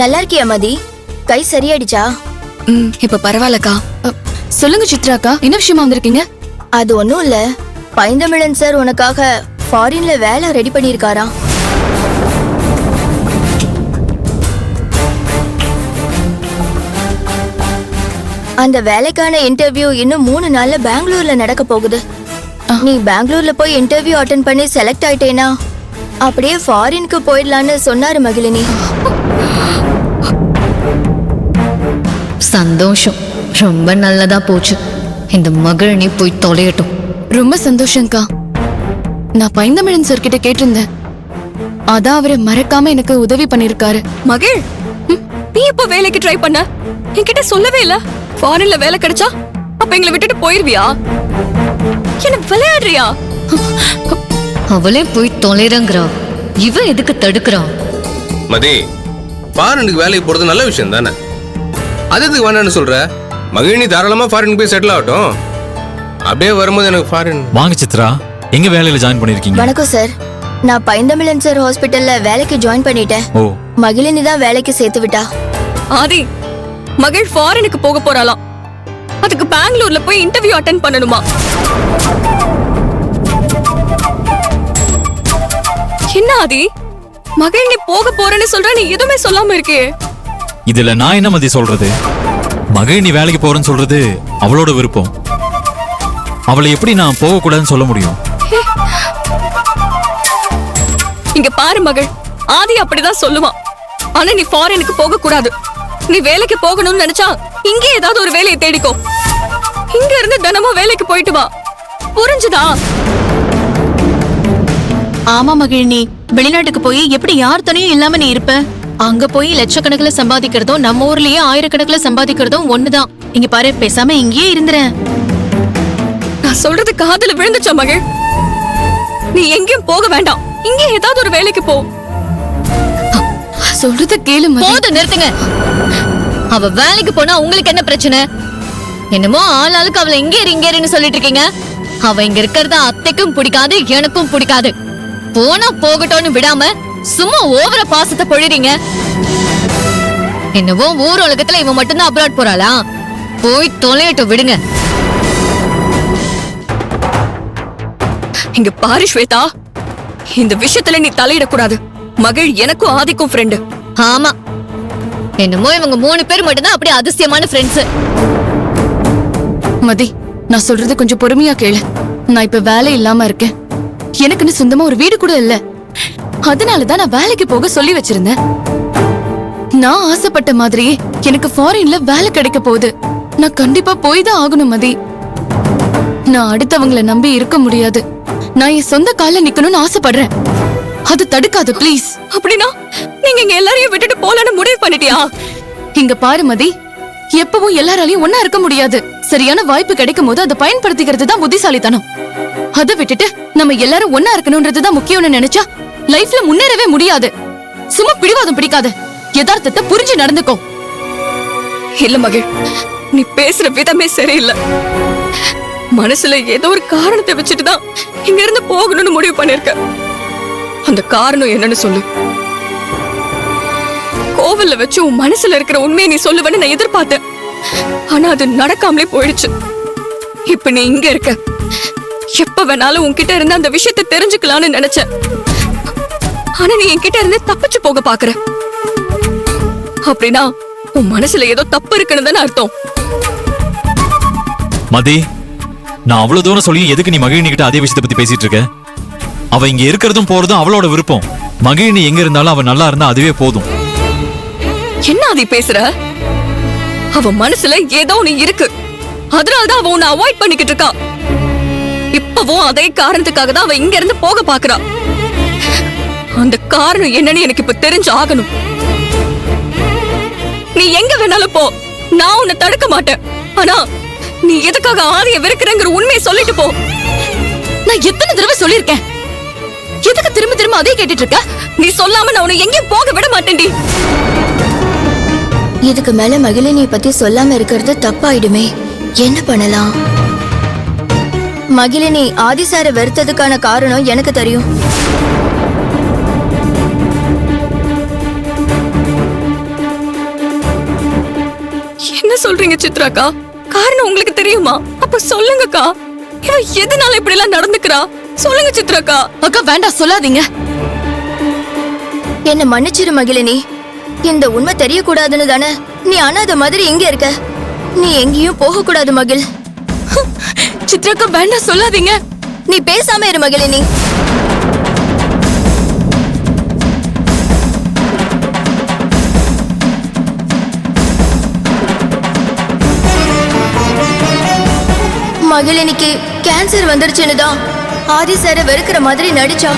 நல்லா இருக்கியா மதி? கை சரியாயிடுச்சா? இப்ப பரவாயில்லக்கா. சொல்லுங்க சித்ராக்கா, என்ன விஷயமா வந்திருக்கீங்க? அது ஒண்ணும் இல்ல, பைந்தமிழன் சார் உனக்காக ஃபாரின்ல வேலை ரெடி பண்ணிருக்காரா? அந்த வேலைக்கான இன்டர்வியூ இன்னும் 3 நாள்ல பெங்களூர்ல நடக்க போகுது. நீ பெங்களூர்ல போய் இன்டர்வியூ அட்டெண்ட் பண்ணி செலக்ட் ஆயிட்டேனா அப்படியே ஃபாரினுக்கு போயிடலான்னு சொன்னாரு மகிழினி. சந்தோஷம், ரொம்ப நல்லதா போச்சு. இந்த மகிழினி போய் தொலையட்டும். ரொம்ப சந்தோஷம்க்கா. நான் பைந்தமிழன் சார் கிட்ட கேட்டிருந்தேன், அதான் அவரை மறக்காம எனக்கு உதவி பண்ணிருக்காரு. மகிழ், நீ எப்ப வேலைக்கு ட்ரை பண்ண? என்கிட்ட சொல்லவே இல்ல. ஃபாரின்ல வேலை கிடைச்சா அப்ப எங்களை விட்டுட்டு போயிருவியா? என்ன விளையாடுறியா? அவளே போய் தொலைறங்கிறா, இவ எதுக்கு தடுக்கிறா? மதி, ஃபாரினுக்கு வேலைக்கு போறது நல்ல விஷயம் தானே, அது எதுக்கு வேணான்னு சொல்ற? மகிழினி தாராளமா ஃபாரின் போய் செட்டில் ஆகட்டும். அப்படியே வரும்போது எனக்கு ஃபாரின். வாங்க சித்ரா, எங்க வேலையில ஜாயின் பண்ணிருக்கீங்க? வணக்கம் சார், நான் பைந்தமிழன் சார் ஹாஸ்பிட்டல்ல வேலைக்கு ஜாயின் பண்ணிட்டேன். ஓ, மகிழினி தான் வேலைக்கு சேர்த்து விட்டா. ஆதி, மகிழ் ஃபாரினுக்கு போக போறாளாம். அதுக்கு பெங்களூர்ல போய் இன்டர்வியூ அட்டெண்ட் பண்ணணுமா? என்ன ஆதி, மகிழ் நீ போக போறேன்னு சொல்ற, நீ எதுவுமே சொல்லாம இருக்கே. இதுல நான் என்ன மதி சொல்றது? மகிழினி வேலைக்கு போறேன்னு சொல்றது அவளோட விருப்பம். அவளை எப்படி நான் போக கூடாதுன்னு சொல்ல முடியும்? இங்க பாரு மகிழ், ஆதி அப்படிதான் சொல்லுவான். ஆனா நீ ஃபாரினுக்கு போக கூடாது. நீ வேலைக்கு போகணும்னு நினைச்சா இங்கே ஏதாவது ஒரு வேலையை தேடிக்கோ. இங்க இருந்து தினமும் வேலைக்கு போயிட்டு வா, புரிஞ்சுதா? ஆமா மகிழினி, வெளிநாட்டுக்கு போய் எப்படி யார் துணையும் இல்லாம நீ இருப்ப? அங்க போய் லட்சக்கணக்கில் சம்பாதிக்கிறதும் நம்ம ஊர்லயே ஆயிரக்கணக்கில் சம்பாதிக்கிறதும் ஒண்ணுதான். இங்க பாரு, பேசாம இங்கேயே இருந்துறேன். நான் சொல்றது காதுல விழுந்துச்சா மகிழ்? நீ எங்கேயும் போக வேண்டாம், இங்கே ஏதாவது ஒரு வேலைக்கு போ. சொல்றத கேளு மதி. போதும், நிறுத்துங்க. அவ வேலைக்கு போனா உங்களுக்கு என்ன பிரச்சனை? என்னமோ ஆளாளுக்கு அவளை இங்கேன்னு சொல்லிட்டு இருக்கீங்க. அவ இங்க இருக்கிறத அத்தைக்கும் பிடிக்காது, எனக்கும் பிடிக்காது. போனா போகட்டும்னு விடாம சும்மா ஓவர பாசத்தை பொழிறீங்க. என்னவோ ஊர் உலகத்துல இவன் மட்டும்தான் அப்ராட் போறாளா? போய் தொலையட்டும், விடுங்க. இங்க பாரு ஸ்வேதா, இந்த விஷயத்துல நீ தலையிடக்கூடாது. மகிழ் எனக்கும் ஆதிக்கும் ஃப்ரெண்டு. ஆமா, என்னமோ இவங்க 3 பேர் மட்டும்தான் அப்படி அதிசயமான ஃப்ரெண்ட்ஸ். மதி, நான் சொல்றது கொஞ்சம் பொறுமையா கேளு. நான் இப்ப வேலை இல்லாம இருக்கேன். எனக்குன்னு சொந்தமா ஒரு வீடு கூட இல்ல. அதனாலதான் நான் வேலைக்கு போக சொல்லி வச்சிருந்தேன். நான் ஆசைப்பட்ட மாதிரியே எனக்கு ஃபாரின்ல வேலை கிடைக்க போகுது. நான் கண்டிப்பா போய் தான் ஆகணும் மதி. நான் அடுத்தவங்களை நம்பி இருக்க முடியாது. நான் என் சொந்த கால்ல நிக்கணும்னு ஆசைப்படுறேன். அது தடுக்காது ப்ளீஸ். அப்படின்னா நீங்க இங்க எல்லாரையும் விட்டுட்டு போலான்னு முடிவு பண்ணிட்டியா? இங்க பாரு மதி, எப்பவும் எல்லாராலையும் ஒன்னா இருக்க முடியாது. சரியான வாய்ப்பு கிடைக்கும் போது அதை பயன்படுத்திக்கிறது தான் புத்திசாலித்தனம். அதை விட்டுட்டு நம்ம எல்லாரும் ஒன்னா இருக்கணும்ன்றதுதான் முக்கியம்னு நினைச்சா லைஃப்ல முன்னேறவே முடியாது. சும்மா பிடிவாதம் பிடிக்காத, யதார்த்தத்தை புரிஞ்சு நடந்துக்கோ. இல்ல மகிழ், நீ பேசுற விதமே சரியில்லை. மனசுல ஏதோ ஒரு காரணத்தை வச்சுட்டுதான் இங்க இருந்து போகணும்னு முடிவு பண்ணிருக்க. அந்த காரணம் என்னன்னு சொல்லு. கோவில்ல வச்சு உன் மனசுல இருக்கிற உண்மையை நீ சொல்லுவேன்னு நான் எதிர்பார்த்தேன். ஆனா அது நடக்காமலே போயிடுச்சு. இப்ப நீ இங்க இருக்க. எப்ப வேணாலும் உன்கிட்ட இருந்து அந்த விஷயத்தை தெரிஞ்சுக்கலாம்னு நினைச்சேன். ஆனா நீ என்கிட்ட இருந்து தப்பிச்சு போக பாக்குற. அப்படின்னா உன் மனசுல ஏதோ தப்பு இருக்குன்னு தானே அர்த்தம். மதி, நான் அவ்வளவு தூரம் சொல்லி எதுக்கு நீ மகிழினி கிட்ட அதே விஷயத்தை பத்தி பேசிட்டு இருக்க? அவ இங்க இருக்கிறதும் போறதும் அவளோட விருப்பம். மகிழினி எங்க இருந்தாலும் அவ நல்லா இருந்தா அதுவே போதும். என்ன ஆதி பேசுற? அவ மனசுல ஏதோ நீ இருக்கு. அதனாலதான் அவ உன்னை அவாய்ட் பண்ணிக்கிட்டு இருக்கா. இப்பவும் அதே காரணத்துக்காக தான் அவ இங்க இருந்து போக பாக்குறா. அந்த காரணம் என்னன்னு எனக்கு இப்ப தெரிஞ்சு ஆகணும். நீ எங்க வேணாலும் போ, நான் உன்னை தடுக்க மாட்டேன். ஆனா நீ எதுக்காக ஆதிய வெறுக்கிறங்கிற உண்மையை சொல்லிட்டு போ. நான் எத்தனை தடவை சொல்லிருக்கேன், எதுக்கு திரும்ப திரும்ப அதே கேட்டுட்டு இருக்க? நீ சொல்லாம நான் உன்னை எங்கேயும் போக விட மாட்டேன்டி. இதுக்கு மேல மகிழினி பத்தி சொல்லாம இருக்கிறது தப்பாயிடுமே. என்ன பண்ணலாம்? மகிழினி ஆதிசார வெறுத்ததுக்கான காரணம் எனக்கு தெரியும். சொல்றீங்க சித்ராக்கா? காரணம் உங்களுக்கு தெரியுமா? அப்ப சொல்லுங்கக்கா. இவ எதனால இப்படி எல்லாம் நடந்துக்கிறா? சொல்லுங்க சித்ராக்கா. அக்கா வேண்டாம் சொல்லாதீங்க. என்ன மன்னிச்சிரு மகிழினி. இந்த உண்மை தெரியக்கூடாதுன்னு தானே நீ அனாதை மாதிரி இங்க இருக்க. நீ எங்கேயும் போக கூடாது மகிழ். சித்ராக்கா வேண்டாம் சொல்லாதீங்க. நீ பேசாம இரு மகிழினி. மகிழினிக்கு கேன்சர் வந்துருச்சுன்னு தான் ஆதி சார வெறுக்கிற மாதிரி நடிச்சா.